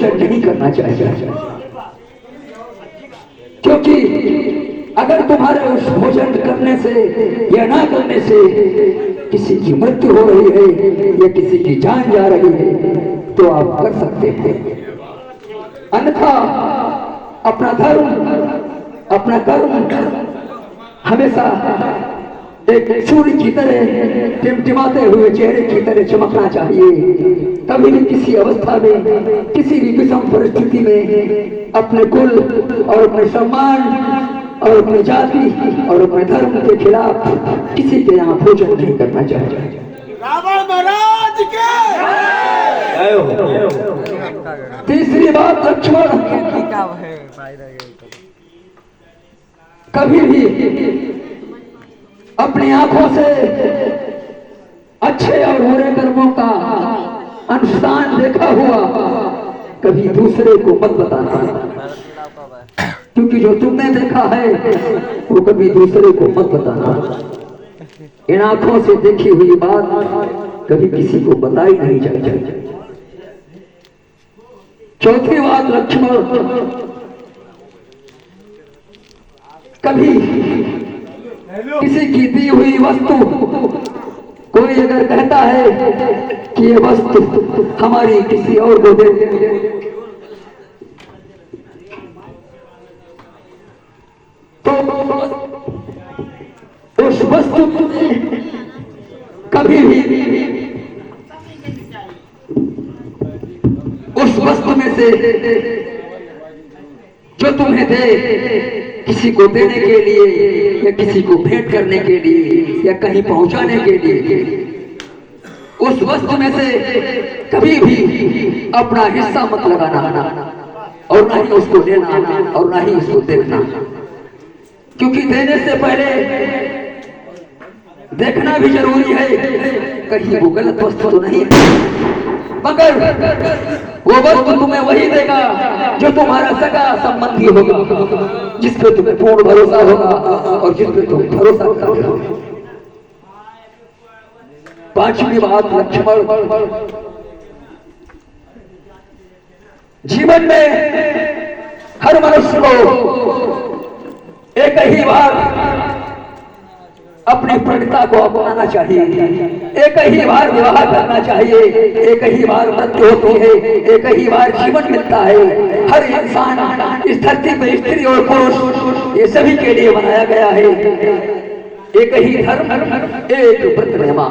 नहीं करना चाहिए, क्योंकि अगर तुम्हारे उस भोजन करने से या ना करने से किसी की मृत्यु हो रही है या किसी की जान जा रही है तो आप कर सकते हैं, अन्यथा अपना धर्म अपना कर्म हमेशा एक सूर्य की तरह टिमटिमाते हुए चेहरे की तरह चमकना चाहिए। कभी भी किसी अवस्था में किसी भी विषम परिस्थिति में अपने कुल और अपने सम्मान और अपनी जाति और अपने धर्म के खिलाफ किसी के यहाँ भोजन नहीं करना चाहिए। रावण महाराज के तीसरी बात, लक्ष्मण कभी भी अपनी आंखों से अच्छे और बुरे कर्मों का अनुष्ठान देखा हुआ कभी दूसरे को मत बताना, क्योंकि जो तुमने देखा है वो कभी दूसरे को मत बताना। इन आंखों से देखी हुई बात कभी किसी को बताई नहीं चाहिए। चौथी बात, लक्ष्मण कभी किसी की दी हुई वस्तु कोई अगर कहता है कि ये वस्तु हमारी किसी और को दे, तो उस वस्तु कभी भी उस वस्तु में से जो तुम्हें दे किसी को देने के लिए या किसी को भेंट करने के लिए या कहीं पहुंचाने के लिए, उस वस्तु में से कभी भी अपना हिस्सा मत लगाना और ना ही उसको लेना और ना ही उसको देखना, क्योंकि देने से पहले देखना भी जरूरी है कहीं वो गलत वस्तु तो नहीं है। मगर वो वस्तु तुम्हें वही देगा जो तुम्हारा सगा संबंधी होगा, जिस पे तुम्हें पूर्ण भरोसा होगा और जिस पे तुम भरोसा करते हो। पांचवी बात, लक्ष्मण जीवन में हर मनुष्य को एक ही बार अपनी प्रगति को अपनाना चाहिए, एक ही बार विवाह करना चाहिए, एक ही बार मृत्यु होती है, एक ही बार जीवन मिलता है। हर इंसान इस धरती पर स्त्री और पुरुष ये सभी के लिए बनाया गया है। एक ही धर्म एक व्रत नियमा।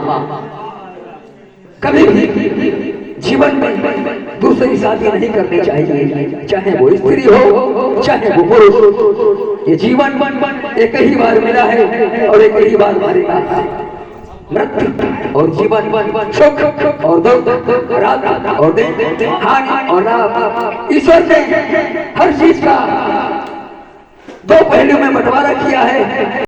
कभी भी जीवन में दूसरी शादी नहीं करनी चाहिए, चाहे वो स्त्री हो चाहे वो पुरुष हो। ये जीवन एक ही बार मिला है और एक ही बार मरेगा। मृत्यु और जीवन, सुख और दुख, रात और दिन, हानि और लाभ, ईश्वर ने हर चीज का दो पहलू में बंटवारा किया है।